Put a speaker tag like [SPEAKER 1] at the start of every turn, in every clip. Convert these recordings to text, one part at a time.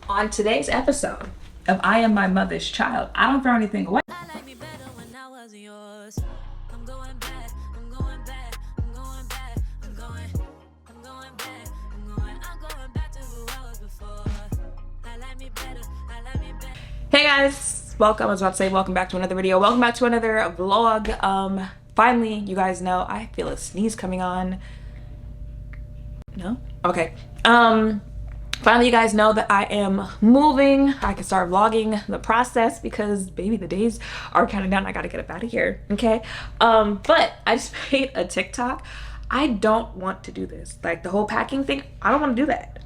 [SPEAKER 1] On today's episode of I Am My Mother's Child, I don't throw anything away. Hey guys, welcome. I was about to say welcome back to another video. Welcome back to another vlog. Finally, you guys know I feel a sneeze coming on. No? Okay. Finally, you guys know that I am moving. I can start vlogging the process because, baby, the days are counting down. I gotta get up out of here, okay? But I just made a TikTok. I don't want to do this. Like, the whole packing thing, I don't want to do that.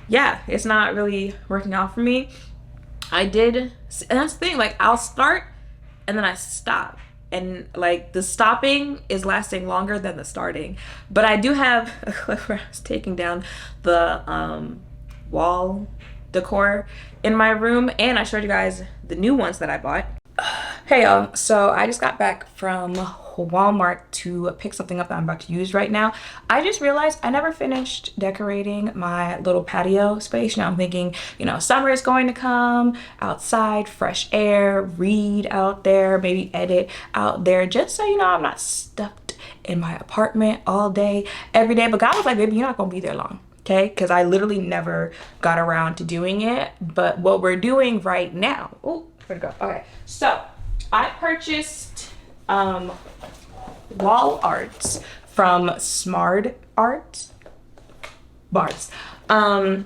[SPEAKER 1] Yeah, it's not really working out for me. And that's the thing, like, I'll start and then I stop. And like the stopping is lasting longer than the starting. But I do have a clip where I was taking down the wall decor in my room, and I showed you guys the new ones that I bought. Hey y'all, so I just got back from Walmart to pick something up that I'm about to use right now. I just realized I never finished decorating my little patio space. Now I'm thinking, you know, summer is going to come, outside, fresh air, read out there, maybe edit out there, just so you know I'm not stuffed in my apartment all day, every day. But God was like, baby, you're not gonna be there long. Okay, because I literally never got around to doing it. But what we're doing right now, oh, where'd it go? Okay, so I purchased wall arts from SmardArt bars. And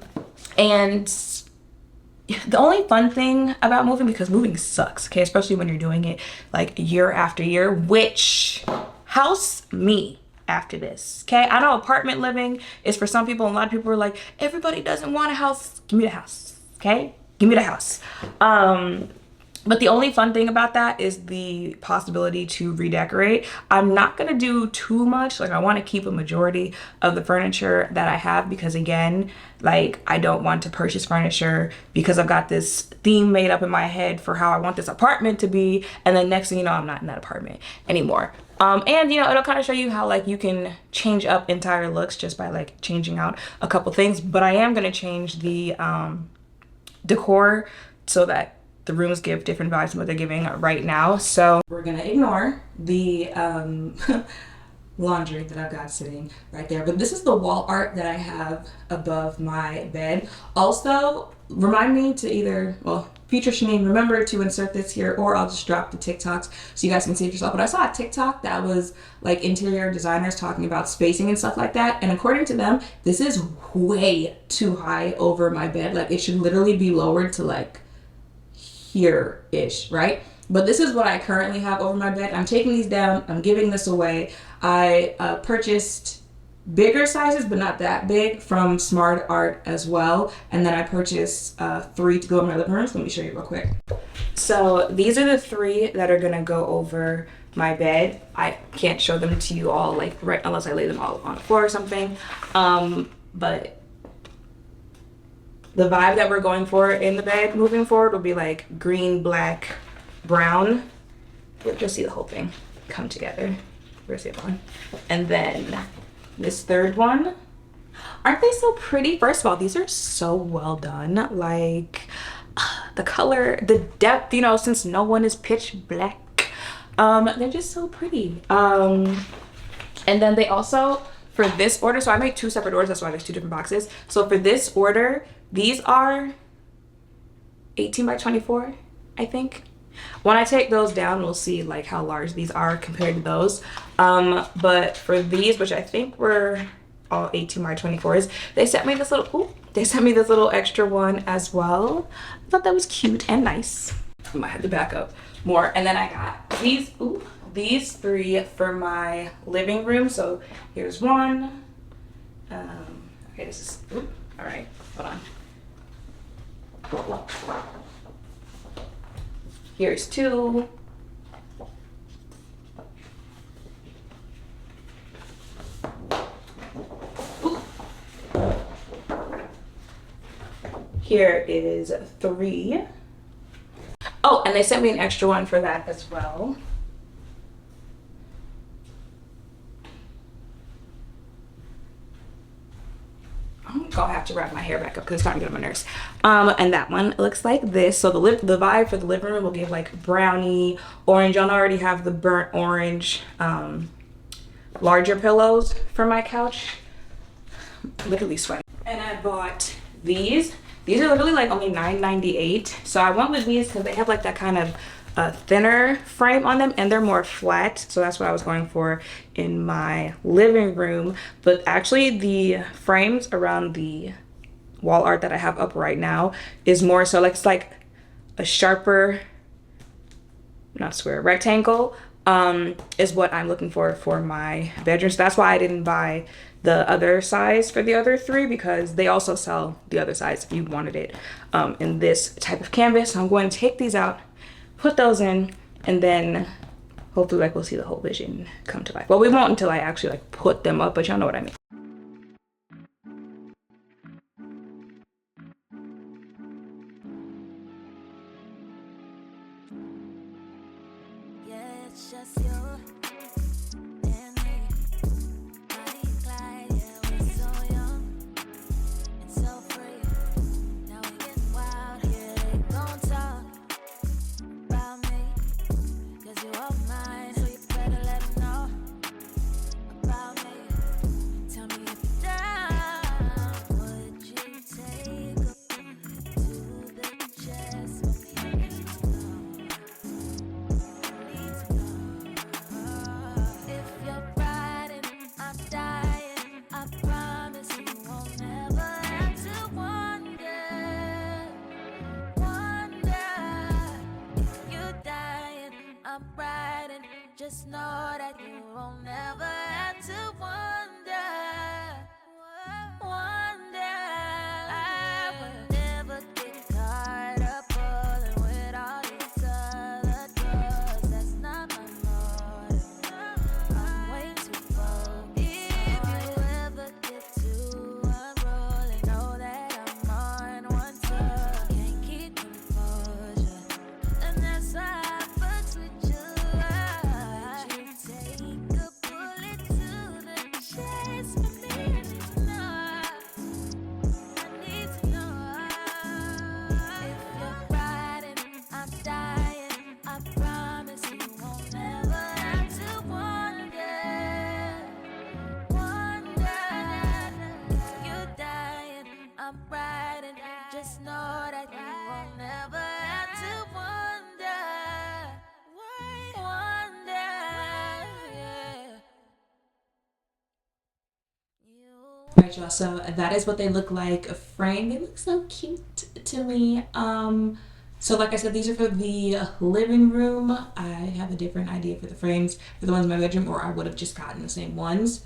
[SPEAKER 1] the only fun thing about moving, because moving sucks, okay, especially when you're doing it like year after year, which house me after this, okay? I know apartment living is for some people, and a lot of people are like, everybody doesn't want a house. Give me the house, okay? Give me the house. But the only fun thing about that is the possibility to redecorate. I'm not gonna do too much. Like, I want to keep a majority of the furniture that I have, because again, like, I don't want to purchase furniture because I've got this theme made up in my head for how I want this apartment to be, and then next thing you know, I'm not in that apartment anymore. And you know, it'll kind of show you how like you can change up entire looks just by like changing out a couple things. But I am gonna change the decor so that the rooms give different vibes than what they're giving right now. So we're gonna ignore the laundry that I've got sitting right there. But this is the wall art that I have above my bed. Also, remind me to either, well, future Shanine, remember to insert this here, or I'll just drop the TikToks so you guys can see it yourself. But I saw a TikTok that was like interior designers talking about spacing and stuff like that. And according to them, this is way too high over my bed. Like, it should literally be lowered to like here-ish, right? But this is what I currently have over my bed. I'm taking these down. I'm giving this away. I purchased bigger sizes, but not that big, from SmardArt as well. And then I purchased 3 to go in my living room. So let me show you real quick. So these are the 3 that are gonna go over my bed. I can't show them to you all like right unless I lay them all on the floor or something. But the vibe that we're going for in the bed moving forward will be like green, black, brown. You'll just see the whole thing come together. Where's the other one? And then this third one. Aren't they so pretty? First of all, these are so well done. Like, the color, the depth, you know, since no one is pitch black. They're just so pretty. And then they also, for this order, so I made 2 separate orders, that's why there's 2 different boxes. So for this order, these are 18 by 24, I think. When I take those down, we'll see like how large these are compared to those. But for these, which I think were all 18 by 24s, they sent me this little extra one as well. I thought that was cute and nice. I might have to back up more. And then I got these 3 for my living room. So here's one. Okay, this is, all right, hold on. Here's 2. Here is 3. Oh, and they sent me an extra one for that as well. I'm gonna have to wrap my hair hair back up because it's starting to get on my nerves. And that one looks like this. So the vibe for the living room will give like brownie, orange. Y'all already have the burnt orange larger pillows for my couch. Literally sweating. And I bought these. These are literally like only $9.98. So I went with these because they have like that kind of thinner frame on them, and they're more flat, so that's what I was going for in my living room. But actually the frames around the wall art that I have up right now is more so like, it's like a sharper, not square, rectangle is what I'm looking for my bedroom. So that's why I didn't buy the other size for the other three, because they also sell the other size if you wanted it in this type of canvas. So I'm going to take these out, put those in, and then hopefully like we'll see the whole vision come to life. Well, we won't until I actually like put them up, but y'all know what I mean.
[SPEAKER 2] Yeah, it's just you and me. Bonnie and Clyde, yeah, we're so young and so free. Now we getting wild, yeah, they gon' talk about me, 'cause you are mine, so you better let them know about me. Tell me if you're down, would you take a bullet to the chest for me? I need to know, need to know. If you're riding, I'm dying, I promise you won't never have to wonder. If you're dying, I'm riding, just know that you won't never have to wonder. I will never get caught up pulling with all these other girls. That's not my motive. I'm way too focused. If you ever get too unruly, know that I'm on one tour. Can't keep composure, and that's why I fucks with you. Would you take a bullet to the chest for me? I need to know. If you're riding, I'm dying, I promise you won't never have to wonder. If you're dying, I'm riding, just know that you won't never have to wonder. Yeah.
[SPEAKER 1] All right, y'all, so that is what they look like framed. They look so cute to me. So like I said, these are for the living room. I have a different idea for the frames for the ones in my bedroom, or I would have just gotten the same ones,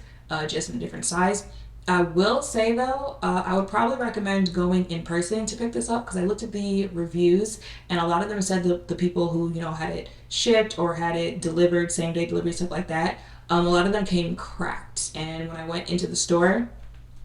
[SPEAKER 1] just in a different size. I will say though, I would probably recommend going in person to pick this up, because I looked at the reviews and a lot of them said the people who, you know, had it shipped or had it delivered, same day delivery, stuff like that, a lot of them came cracked. And when I went into the store,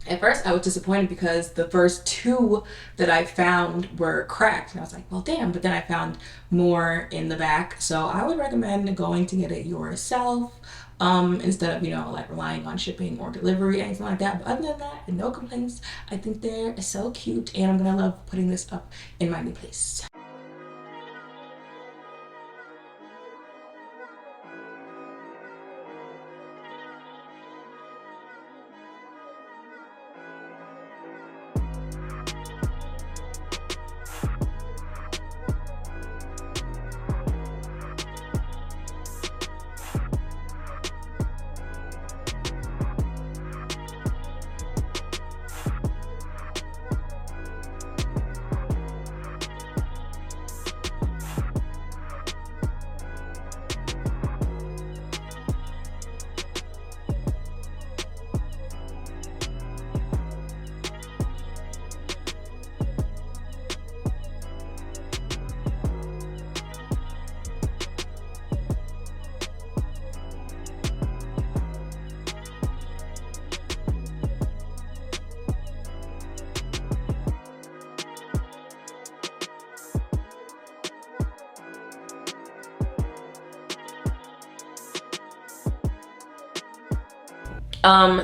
[SPEAKER 1] at first I was disappointed because the first two that I found were cracked, and I was like, well damn, but then I found more in the back. So I would recommend going to get it yourself, instead of, you know, like relying on shipping or delivery, anything like that. But other than that, no complaints. I think they're so cute, and I'm gonna love putting this up in my new place.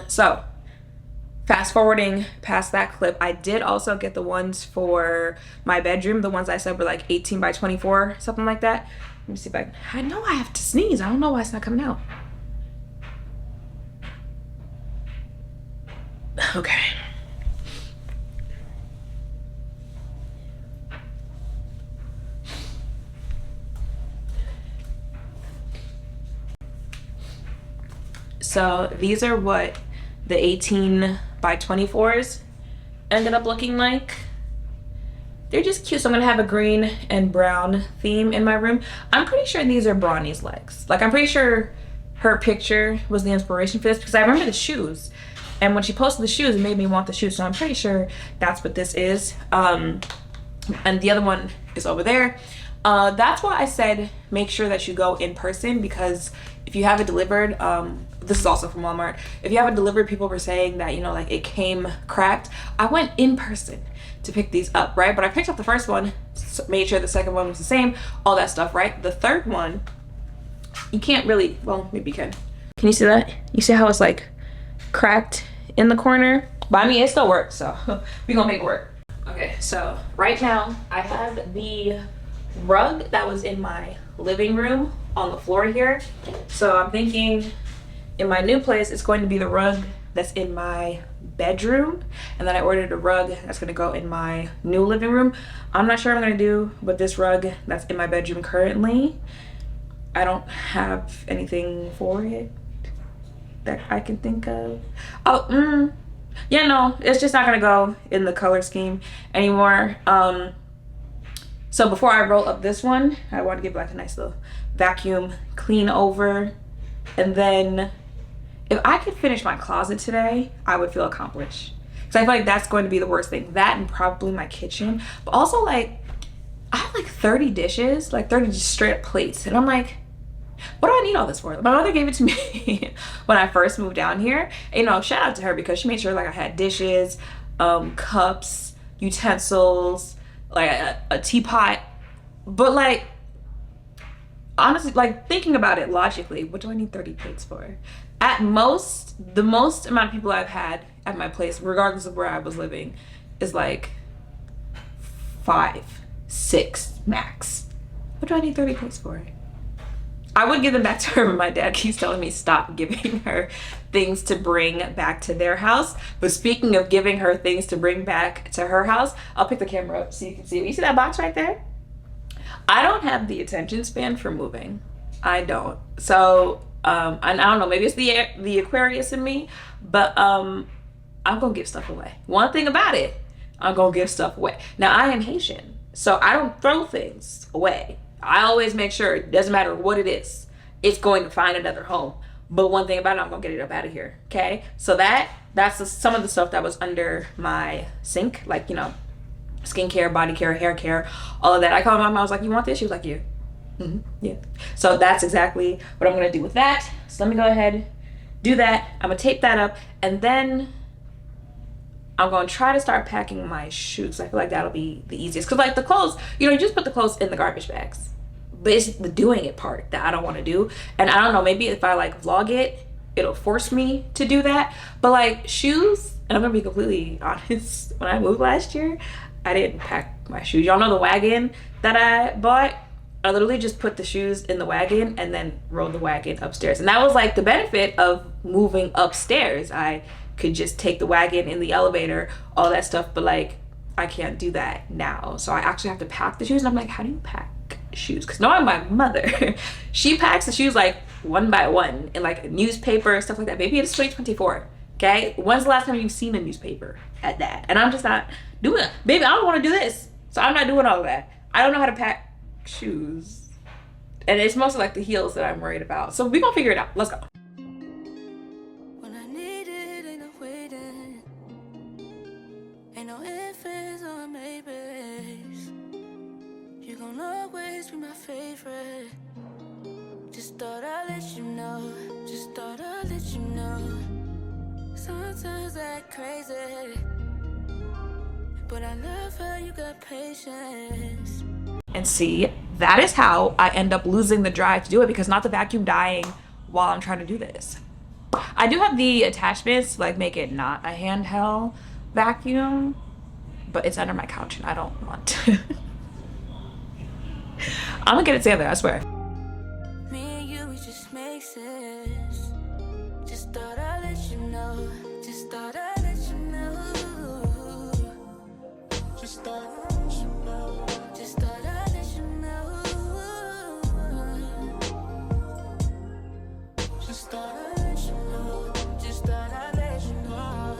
[SPEAKER 1] So Fast forwarding past that clip, I did also get the ones for my bedroom. The ones I said were like 18 by 24, something like that. Let me see if I know I have to sneeze. I don't know why it's not coming out. Okay. So these are what the 18 by 24s ended up looking like. They're just cute. So I'm gonna have a green and brown theme in my room. I'm pretty sure these are Bronny's legs. Like, I'm pretty sure her picture was the inspiration for this, because I remember the shoes. And when she posted the shoes, it made me want the shoes. So I'm pretty sure that's what this is. And the other one is over there. That's why I said make sure that you go in person, because if you have it delivered, this is also from Walmart. If you have it delivered, people were saying that, you know, like it came cracked. I went in person to pick these up, right? But I picked up the first one, made sure the second one was the same, all that stuff, right? The third one, you can't really, well, maybe you can. Can you see that? You see how it's like cracked in the corner? But I mean, it still works, so we're gonna make it work. Okay, so right now I have the rug that was in my living room on the floor here. So I'm thinking in my new place, it's going to be the rug that's in my bedroom. And then I ordered a rug that's gonna go in my new living room. I'm not sure what I'm gonna do with this rug that's in my bedroom currently. I don't have anything for it that I can think of. Oh, yeah, no, it's just not gonna go in the color scheme anymore. So before I roll up this one, I want to give like a nice little vacuum clean over. And then if I could finish my closet today, I would feel accomplished. Because I feel like that's going to be the worst thing. That and probably my kitchen. But also, like, I have like 30 dishes, like 30 just straight up plates. And I'm like, what do I need all this for? My mother gave it to me when I first moved down here. And, you know, shout out to her, because she made sure like I had dishes, cups, utensils, like a teapot. But like, honestly, like thinking about it logically, what do I need 30 plates for? At most, the most amount of people I've had at my place, regardless of where I was living, is like 5, 6 max. What do I need 30 plates for? I would give them back to her, but my dad keeps telling me stop giving her things to bring back to their house. But speaking of giving her things to bring back to her house, I'll pick the camera up so you can see. You see that box right there? I don't have the attention span for moving. I don't. So, and I don't know, maybe it's the Aquarius in me, but I'm gonna give stuff away. One thing about it, I'm gonna give stuff away. Now, I am Haitian, so I don't throw things away. I always make sure, it doesn't matter what it is, it's going to find another home. But one thing about it, I'm gonna get it up out of here, okay? So that's some of the stuff that was under my sink, like, you know, skincare, body care, hair care, all of that. I called my mom, I was like, you want this? She was like, yeah. Yeah. So that's exactly what I'm gonna do with that. So let me go ahead, do that. I'm gonna tape that up, and then I'm gonna try to start packing my shoes. I feel like that'll be the easiest, because like the clothes, you know, you just put the clothes in the garbage bags, but it's the doing it part that I don't want to do. And I don't know, maybe if I like vlog it, it'll force me to do that. But like shoes, and I'm gonna be completely honest, when I moved last year, I didn't pack my shoes. Y'all know the wagon that I bought? I literally just put the shoes in the wagon and then rode the wagon upstairs. And that was like the benefit of moving upstairs. I could just take the wagon in the elevator, all that stuff, but like I can't do that now. So I actually have to pack the shoes, and I'm like, how do you pack shoes? Because knowing my mother, she packs the shoes like one by one in like a newspaper, stuff like that. Baby, it's 2024, okay? When's the last time you've seen a newspaper at that? And I'm just not doing it. Baby, I don't want to do this, so I'm not doing all of that. I don't know how to pack shoes, and it's mostly like the heels that I'm worried about. So we're gonna figure it out. Let's go.
[SPEAKER 2] When I need it, ain't no waiting. Ain't no ifs, ands, or maybes. You gon' always be my favorite. Just thought I'd let you know. Just thought I'd let you know. Sometimes I act crazy, but I love how you got patience.
[SPEAKER 1] And see, that is how I end up losing the drive to do it, because not the vacuum dying while I'm trying to do this. I do have the attachments to like make it not a handheld vacuum, but it's under my couch and I don't want to. I'm gonna get it together, I swear.
[SPEAKER 2] Me and you, we just make sense. Just thought I'd let you know. Just thought I'd let you know. Just thought I'd let you know. Just thought I'd let you know. Just thought I'd let you know. Just thought I'd let you know.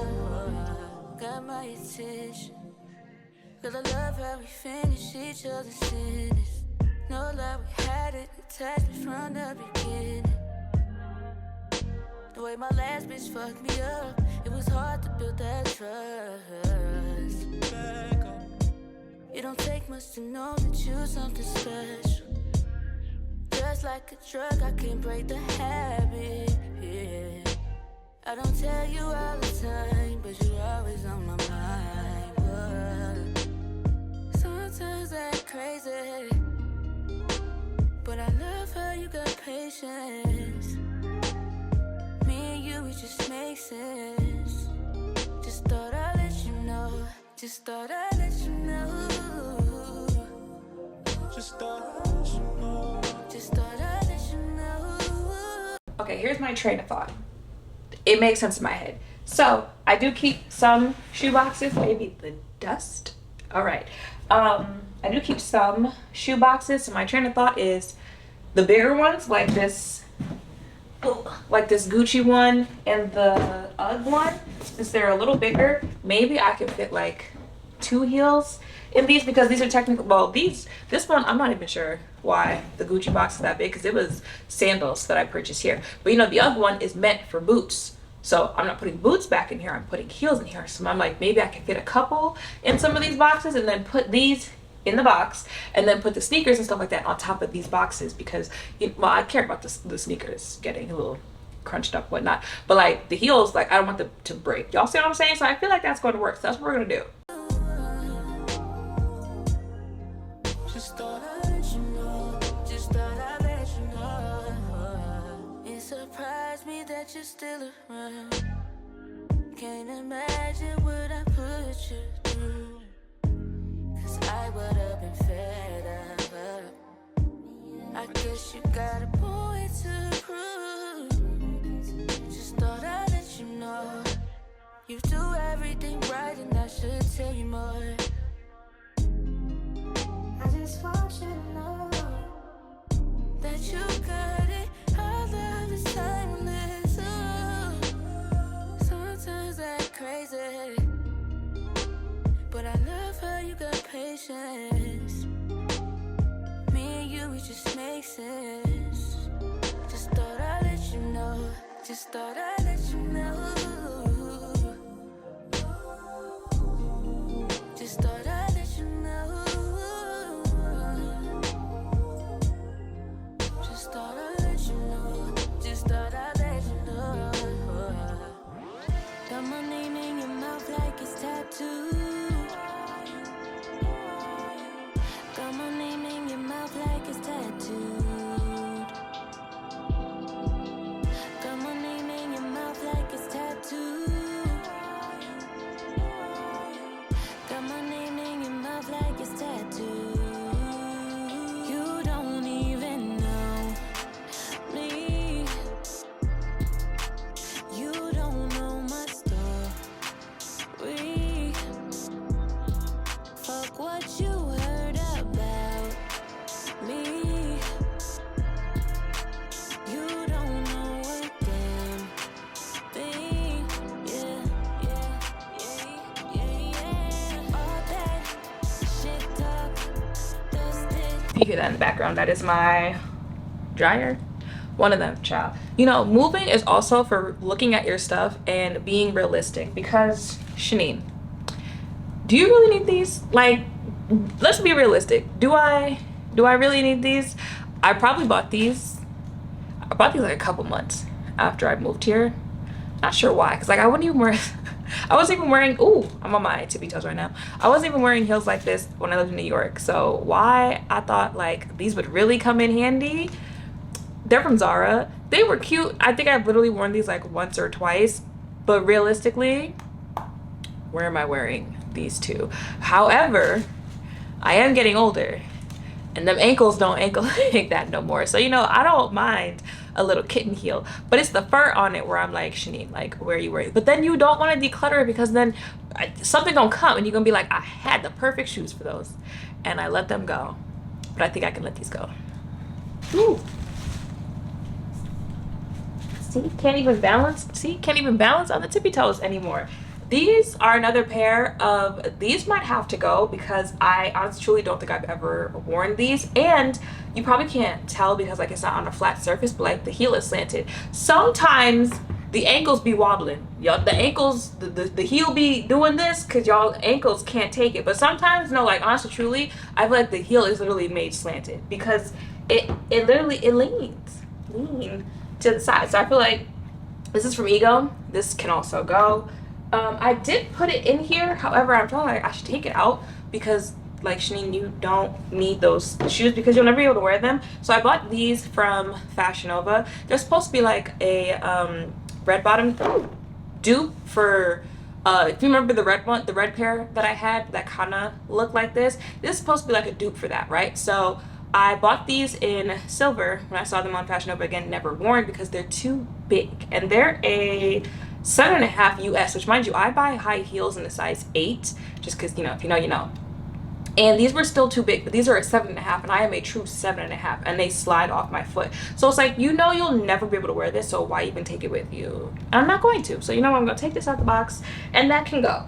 [SPEAKER 2] Got my attention. 'Cause I love how we finish each other's sentence. No lie, we had it attached from the beginning. The way my last bitch fucked me up, it was hard to build that trust. It don't take much to know that you're something special. Just like a drug, I can't break the habit. Yeah. I don't tell you all the time, but you're always on my mind. But sometimes I act crazy. But I love how you got patience. Me and you, we just make sense. Just thought I'd let you know. Just thought I'd let you know. Just thought I'd let you know. Just thought I'd let you know.
[SPEAKER 1] Okay, here's my train of thought. It makes sense in my head. So I do keep some shoe boxes, maybe the dust. All right. I do keep some shoe boxes. So my train of thought is the bigger ones, like this Gucci one and the UGG one. Since they're a little bigger, maybe I could fit like 2 heels in these, because these are technically, well, this one, I'm not even sure why the Gucci box is that big, because it was sandals that I purchased here. But you know, the UGG one is meant for boots. So I'm not putting boots back in here, I'm putting heels in here. So I'm like, maybe I can fit a couple in some of these boxes and then put these in the box and then put the sneakers and stuff like that on top of these boxes, because, well, I care about the sneakers getting a little crunched up, whatnot. But like the heels, like I don't want them to break. Y'all see what I'm saying? So I feel like that's going to work. So that's what we're going to do.
[SPEAKER 2] Just thought I'd let you know. Just thought I'd let you know. It surprised me that you're still around. Can't imagine what I put you through. 'Cause I would have been fed up. I guess you got a point to prove. Just thought I'd let you know. You do everything right and I should tell you more. I just want you to know that you got it. Our love is timeless. Ooh. Sometimes I act crazy, but I love how you got patience. Me and you, we just make sense. Just thought I'd let you know. Just thought I'd let you know. Just thought I'd let you know. Just thought I'd let you know. Just thought I'd let you know. Got my name in your mouth like it's tattooed. Got my name in your mouth like it's tattooed. Got my name in your mouth like it's tattooed. Got my name in your mouth like it's tattooed. You don't even know me. You don't know my story. Fuck what you heard about me. You don't know a damn thing. Yeah. All that shit talk, dusted.
[SPEAKER 1] You hear that in the background? That is my dryer. One of them, child. You know, moving is also for looking at your stuff and being realistic, because Shanine, do you really need these? Like, let's be realistic. Do I really need these? I probably bought these. I bought these like a couple months after I moved here. Not sure why, because like I wasn't even wearing, ooh, I'm on my tippy toes right now. I wasn't even wearing heels like this when I lived in New York. So why I thought like these would really come in handy, They're from Zara. They were cute. I think I've literally worn these like once or twice, but realistically, where am I wearing these two? However, I am getting older and them ankles don't ankle like that no more. So, you know, I don't mind a little kitten heel, but it's the fur on it where I'm like, Shanine, like, where are you wearing? But then you don't want to declutter it because then something gonna come and you're gonna be like, I had the perfect shoes for those and I let them go. But I think I can let these go. Ooh. See, can't even balance. See, can't even balance on the tippy toes anymore. These are another pair of, these might have to go because I honestly truly don't think I've ever worn these. And you probably can't tell because like it's not on a flat surface, but like the heel is slanted. Sometimes the ankles be wobbling. Y'all, the ankles, the heel be doing this because y'all ankles can't take it. But sometimes, no, like honestly truly, I feel like the heel is literally made slanted because it leans to the side. So I feel like this is from Ego. This can also go. I did put it in here. However, I'm feeling like I should take it out because like Shanine, you don't need those shoes because you'll never be able to wear them. So I bought these from Fashion Nova. They're supposed to be like a red bottom dupe for if you remember the red one, the red pair that I had that kind of looked like this is supposed to be like a dupe for that, right? So I bought these in silver when I saw them on Fashion Nova. Again, never worn because they're too big and they're a 7.5 US, which mind you, I buy high heels in a size 8 just because, you know, if you know, you know. And these were still too big, but these are a 7.5 and I am a true 7.5 and they slide off my foot. So it's like, you know, you'll never be able to wear this, so why even take it with you? I'm not going to. So you know what, I'm gonna take this out the box and that can go.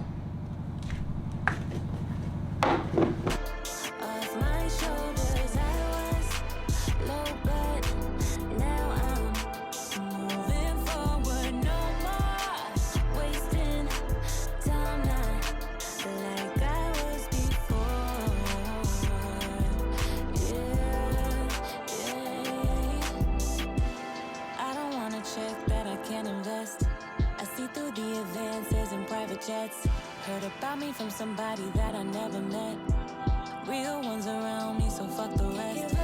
[SPEAKER 2] Off my shoulders, I was low, but now I'm moving forward. No more wasting time, not like I was before. I don't wanna check that I can't invest. I see through the advances in private jets. Heard about me from somebody that I never met. Real ones around me, so fuck the rest.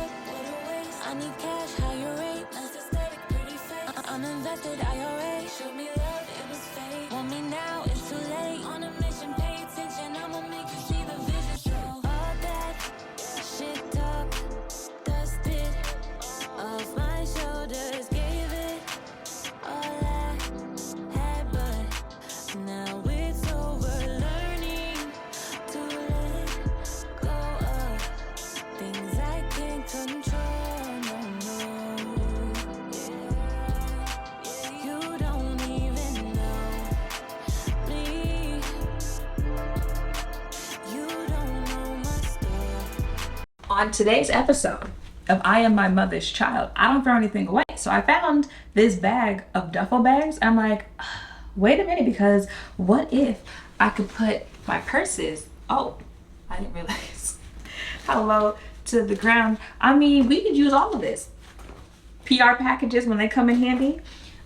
[SPEAKER 2] I need cash, higher rate. Nice aesthetic, pretty face. I'm invested, IRA. Showed me love, it was fake. Want me now, it's too late. On a mission, pay attention. I'ma make you see the vision. So all that shit talk, dusted off my shoulders. Gave it all I had, but now it's over. Learning to let go of things I can't control. No, yeah. You don't even know me. You don't know my story.
[SPEAKER 1] On today's episode of I Am My Mother's Child, I don't throw anything away. So I found this bag of duffel bags. I'm like, wait a minute, because what if I could put my purses, oh, I didn't realize how low to the ground. I mean, we could use all of this. PR packages, when they come in handy,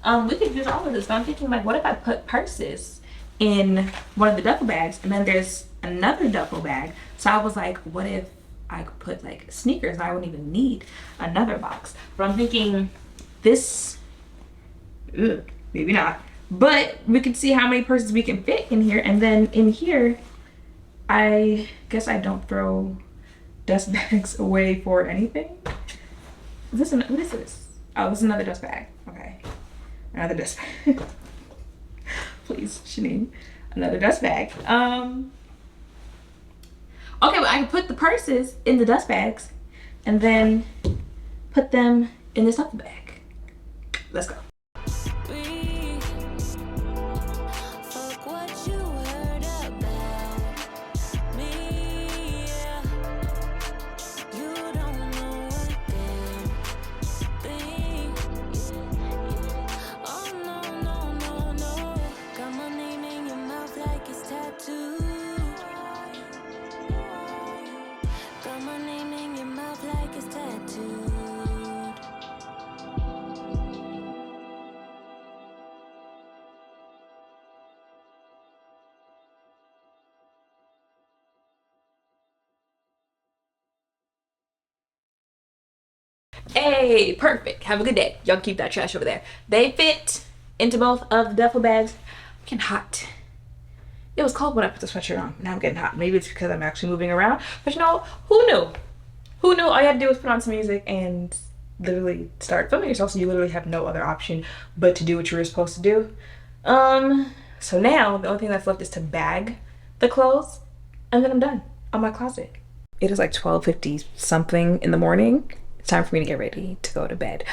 [SPEAKER 1] we could use all of this. But I'm thinking like, what if I put purses in one of the duffel bags and then there's another duffel bag? So I was like, what if I could put like sneakers and I wouldn't even need another box? But I'm thinking this, maybe not. But we can see how many purses we can fit in here. And then in here, I guess I don't throw dust bags away for anything. What is this? Oh, this is another dust bag. Okay. Another dust bag. Please, Shanine. Another dust bag. Okay, well, I can put the purses in the dust bags and then put them in this duffel bag. Let's go.
[SPEAKER 2] Fuck what you heard about me. You don't know a damn thing. Oh no. Got my name in your mouth like it's tattooed. Got my name in your mouth like it's tattooed.
[SPEAKER 1] Yay, perfect. Have a good day. Y'all keep that trash over there. They fit into both of the duffel bags. I'm getting hot. It was cold when I put the sweatshirt on. Now I'm getting hot. Maybe it's because I'm actually moving around. But you know, who knew? Who knew all you had to do was put on some music and literally start filming yourself, so you literally have no other option but to do what you were supposed to do. So now the only thing that's left is to bag the clothes, and then I'm done on my closet. It is like 12:50 something in the morning. It's time for me to get ready to go to bed.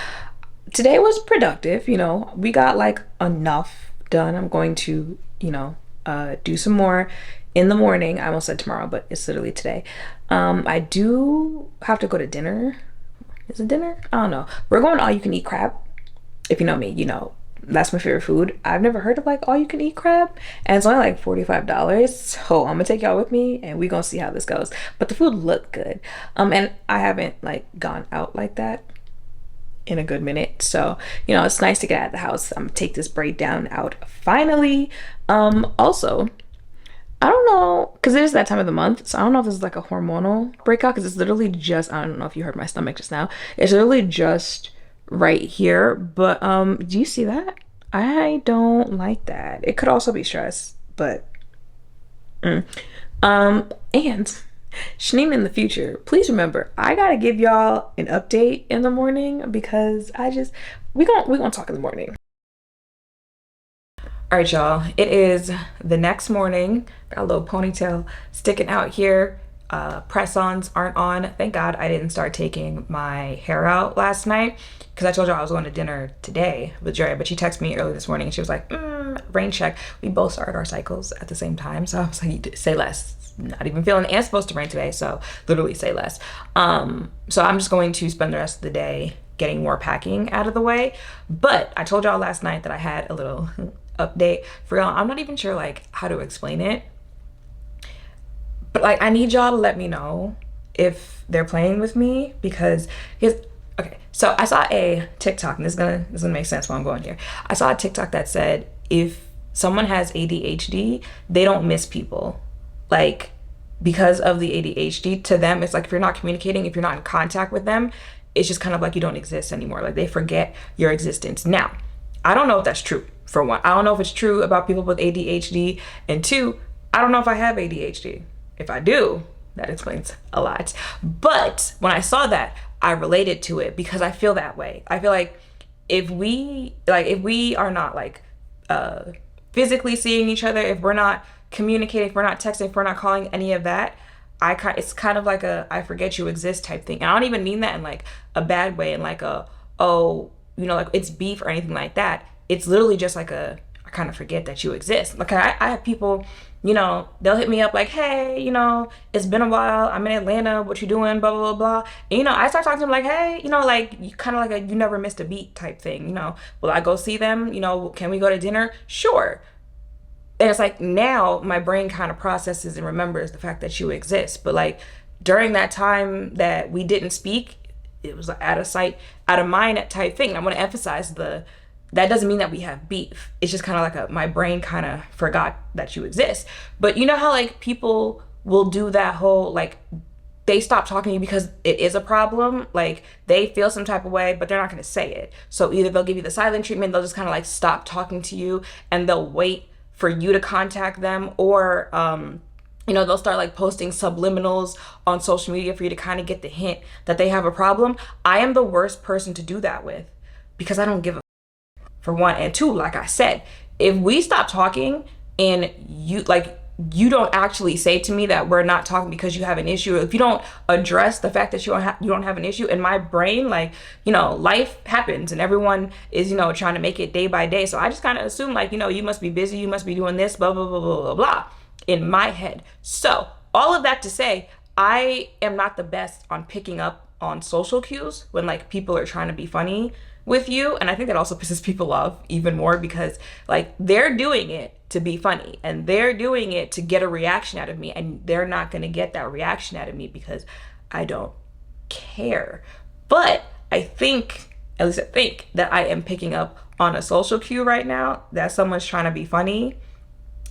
[SPEAKER 1] Today was productive, you know. We got like enough done. I'm going to, you know, do some more in the morning. I almost said tomorrow, but it's literally today. I do have to go to dinner. Is it dinner? I don't know. We're going all you can eat crab. If you know me, you know that's my favorite food. I've never heard of like all you can eat crab, and it's only like $45. So I'm gonna take y'all with me and we gonna see how this goes. But the food looked good. And I haven't like gone out like that in a good minute, so you know it's nice to get out of the house. I'm gonna take this braid down out finally. Also, I don't know, because it is that time of the month, so I don't know if this is like a hormonal breakout, because it's literally just, I don't know if you heard my stomach just now, it's literally just right here. But do you see that? I don't like that. It could also be stress, but and Shanine, in the future, please remember, I gotta give y'all an update in the morning, because we gonna talk in the morning. All right, y'all, it is the next morning. Got a little ponytail sticking out here. Press-ons aren't on. Thank God I didn't start taking my hair out last night, because I told y'all I was going to dinner today with Dre, but she texted me early this morning and she was like, rain check. We both started our cycles at the same time, so I was like, say less. Not even feeling, and it's supposed to rain today, so literally say less. So I'm just going to spend the rest of the day getting more packing out of the way. But I told y'all last night that I had a little update for y'all. I'm not even sure like how to explain it, but like I need y'all to let me know if they're playing with me, because okay, so I saw a TikTok, and this is gonna make sense while I'm going here. I saw a TikTok that said if someone has ADHD, they don't miss people, like because of the ADHD. To them, it's like if you're not communicating, if you're not in contact with them, it's just kind of like you don't exist anymore. Like they forget your existence. Now, I don't know if that's true. For one, I don't know if it's true about people with ADHD, and two, I don't know if I have ADHD. If I do, that explains a lot. But when I saw that, I related to it, because I feel that way. I feel like if we are not like physically seeing each other, if we're not communicating, if we're not texting, if we're not calling, any of that, it's kind of like a I forget you exist type thing. And I don't even mean that in like a bad way, in like a, oh, you know, like it's beef or anything like that. It's literally just like I kind of forget that you exist. Like I have people, you know, they'll hit me up like, hey, you know, it's been a while, I'm in Atlanta, what you doing, blah, blah, blah, blah. And, you know, I start talking to them like, hey, you know, like you kind of like a you never missed a beat type thing, you know. Will I go see them? You know, can we go to dinner? Sure. And it's like now my brain kind of processes and remembers the fact that you exist. But like during that time that we didn't speak, it was like out of sight, out of mind type thing. I want to emphasize that doesn't mean that we have beef. It's just kind of like my brain kind of forgot that you exist. But you know how like people will do that whole like they stop talking to you because it is a problem. Like they feel some type of way, but they're not going to say it. So either they'll give you the silent treatment, they'll just kind of like stop talking to you, and they'll wait for you to contact them, or you know, they'll start like posting subliminals on social media for you to kind of get the hint that they have a problem. I am the worst person to do that with, because I don't give a for one. And two, like I said, if we stop talking and you don't actually say to me that we're not talking because you have an issue, if you don't address the fact that you don't have an issue, in my brain, like, you know, life happens and everyone is, you know, trying to make it day by day. So I just kind of assume like, you know, you must be busy, you must be doing this, blah, blah, blah, blah, blah, blah, in my head. So all of that to say, I am not the best on picking up on social cues when like people are trying to be funny with you. And I think that also pisses people off even more, because like they're doing it to be funny and they're doing it to get a reaction out of me, and they're not going to get that reaction out of me because I don't care. But I think, at least I think, that I am picking up on a social cue right now that someone's trying to be funny.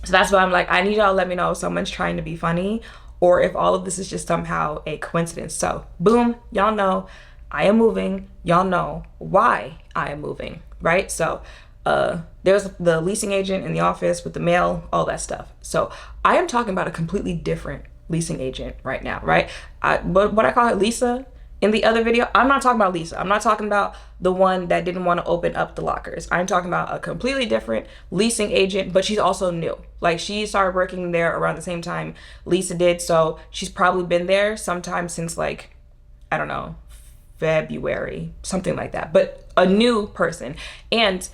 [SPEAKER 1] So that's why I'm like, I need y'all to let me know if someone's trying to be funny or if all of this is just somehow a coincidence. So boom, y'all know I am moving. Y'all know why I am moving, right? So there's the leasing agent in the office with the mail, all that stuff. So I am talking about a completely different leasing agent right now, right? But what I call it Lisa in the other video, I'm not talking about Lisa. I'm not talking about the one that didn't want to open up the lockers. I'm talking about a completely different leasing agent, but she's also new. Like, she started working there around the same time Lisa did. So she's probably been there sometime since, like, I don't know, February, something like that, but a new person. And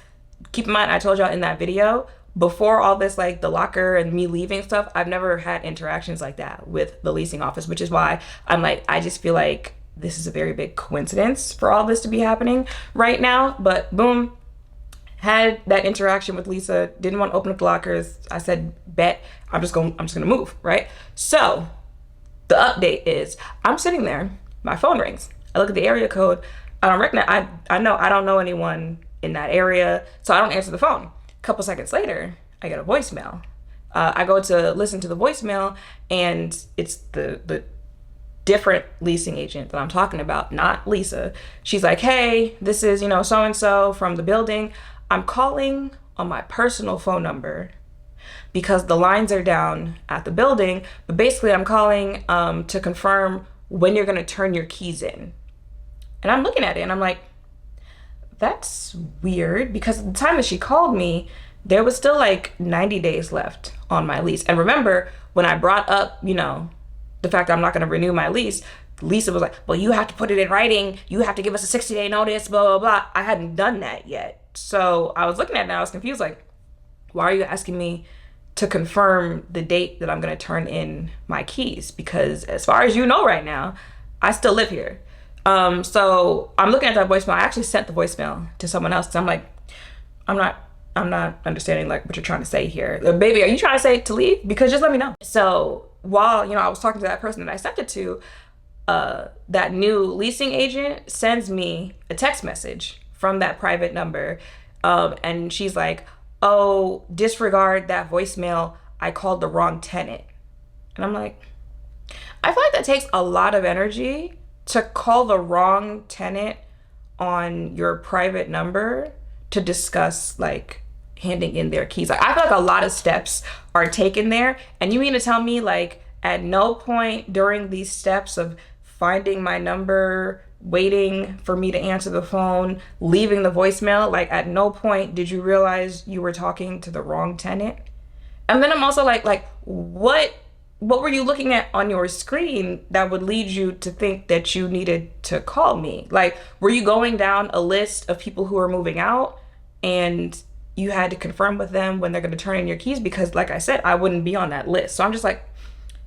[SPEAKER 1] keep in mind, I told y'all in that video, before all this, like the locker and me leaving stuff, I've never had interactions like that with the leasing office, which is why I'm like, I just feel like this is a very big coincidence for all this to be happening right now. But boom, had that interaction with Lisa, didn't want to open up the lockers. I said, bet, I'm just gonna move, right? So the update is I'm sitting there, my phone rings. I look at the area code. I don't recognize, I don't know anyone in that area, so I don't answer the phone. A couple seconds later, I get a voicemail. I go to listen to the voicemail, and it's the different leasing agent that I'm talking about, not Lisa. She's like, hey, this is, so-and-so from the building. I'm calling on my personal phone number because the lines are down at the building. But basically, I'm calling to confirm when you're gonna turn your keys in. And I'm looking at it and I'm like, that's weird, because at the time that she called me, there was still like 90 days left on my lease. And remember, when I brought up, the fact that I'm not going to renew my lease, Lisa was like, well, you have to put it in writing. You have to give us a 60-day notice, blah, blah, blah. I hadn't done that yet. So I was looking at it and I was confused. Like, why are you asking me to confirm the date that I'm going to turn in my keys? Because as far as you know right now, I still live here. So I'm looking at that voicemail. I actually sent the voicemail to someone else. So I'm like, I'm not understanding like what you're trying to say here. Baby, are you trying to say to leave? Because just let me know. So while, I was talking to that person that I sent it to, that new leasing agent sends me a text message from that private number. And she's like, oh, disregard that voicemail. I called the wrong tenant. And I'm like, I feel like that takes a lot of energy to call the wrong tenant on your private number to discuss like handing in their keys. Like, I feel like a lot of steps are taken there. And you mean to tell me like at no point during these steps of finding my number, waiting for me to answer the phone, leaving the voicemail, like at no point did you realize you were talking to the wrong tenant? And then I'm also like what were you looking at on your screen that would lead you to think that you needed to call me? Like, were you going down a list of people who are moving out and you had to confirm with them when they're going to turn in your keys? Because like I said, I wouldn't be on that list. So I'm just like,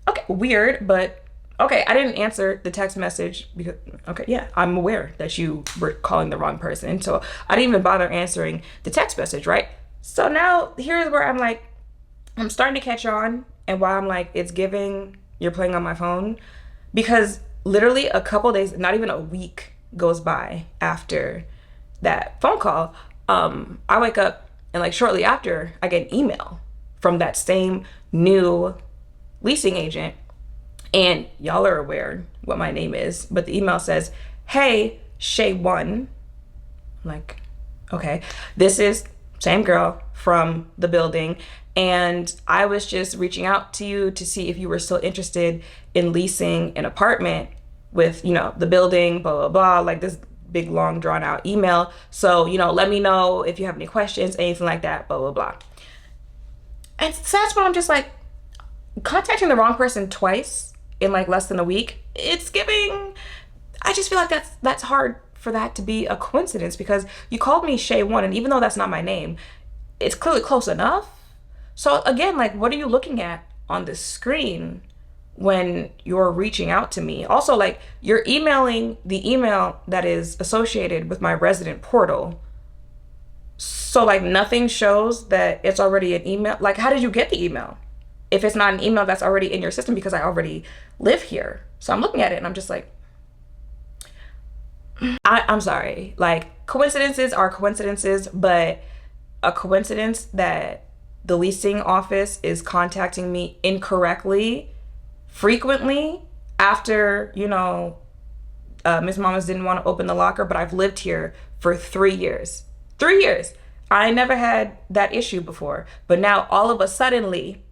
[SPEAKER 1] okay, weird, but okay, I didn't answer the text message because, okay, yeah, I'm aware that you were calling the wrong person. So I didn't even bother answering the text message, right? So now here's where I'm like, I'm starting to catch on. And why I'm like, it's giving, you're playing on my phone. Because literally a couple days, not even a week goes by after that phone call. I wake up and like shortly after I get an email from that same new leasing agent. And y'all are aware what my name is, but the email says, hey, Shay One. I'm like, okay, this is same girl from the building. And I was just reaching out to you to see if you were still interested in leasing an apartment with, the building, blah, blah, blah, like this big, long, drawn out email. So, let me know if you have any questions, anything like that, blah, blah, blah. And so that's when I'm just like, contacting the wrong person twice in like less than a week, it's giving, I just feel like that's hard for that to be a coincidence, because you called me Shay One, and even though that's not my name, it's clearly close enough. So again, like, what are you looking at on the screen when you're reaching out to me? Also, like, you're emailing the email that is associated with my resident portal. So like nothing shows that it's already an email. Like, how did you get the email if it's not an email that's already in your system? Because I already live here. So I'm looking at it and I'm just like, I'm sorry. Like, coincidences are coincidences, but a coincidence that the leasing office is contacting me incorrectly frequently after, Miss Mamas didn't want to open the locker, but I've lived here for 3 years. 3 years. I never had that issue before, but now all of a suddenly,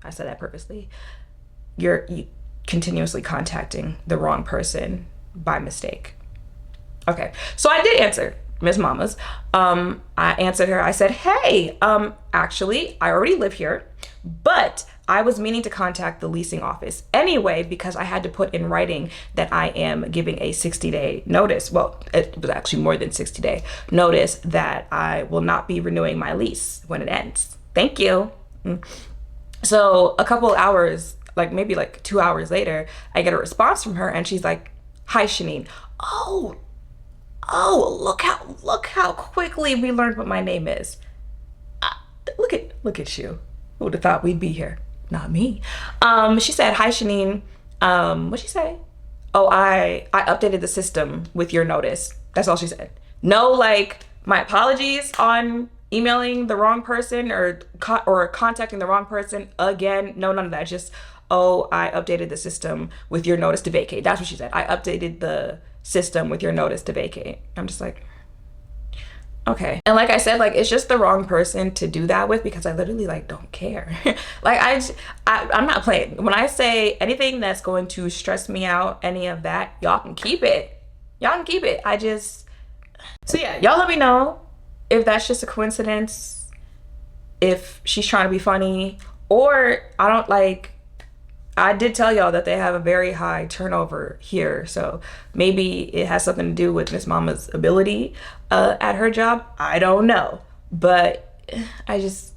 [SPEAKER 1] I said that purposely, you're continuously contacting the wrong person by mistake. Okay, so I did answer Miss Mamas. I answered her. I said, hey, actually, I already live here, but I was meaning to contact the leasing office anyway because I had to put in writing that I am giving a 60-day notice. Well, it was actually more than 60-day notice that I will not be renewing my lease when it ends. Thank you. So a couple hours, like maybe like 2 hours later, I get a response from her and she's like, hi, Shanine. Oh, look how quickly we learned what my name is. Look at you. Who would have thought we'd be here? Not me. She said, hi, Shanine. What'd she say? Oh, I updated the system with your notice. That's all she said. No, like, my apologies on emailing the wrong person or contacting the wrong person again. No, none of that. Just, oh, I updated the system with your notice to vacate. That's what she said. I updated the system with your notice to vacate. I'm just like, okay. And like I said, like, it's just the wrong person to do that with because I literally like don't care. Like I'm not playing. When I say anything that's going to stress me out, any of that, y'all can keep it. Y'all can keep it. So yeah, y'all let me know if that's just a coincidence, if she's trying to be funny, or I did tell y'all that they have a very high turnover here, so maybe it has something to do with Miss Mama's ability at her job. I don't know, but I just,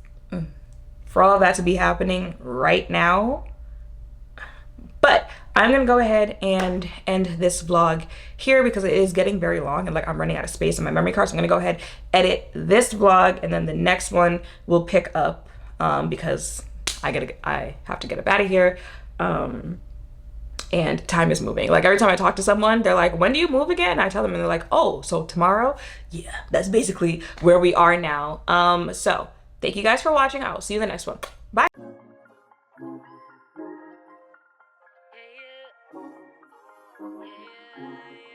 [SPEAKER 1] for all of that to be happening right now. But I'm gonna go ahead and end this vlog here because it is getting very long and like I'm running out of space in my memory card. So I'm gonna go ahead, edit this vlog, and then the next one will pick up because I have to get up out of here. And time is moving. Like every time I talk to someone, they're like, when do you move again? I tell them and they're like, oh, so tomorrow? Yeah, that's basically where we are now. So thank you guys for watching. I will see you in the next one. Bye.
[SPEAKER 2] Yeah.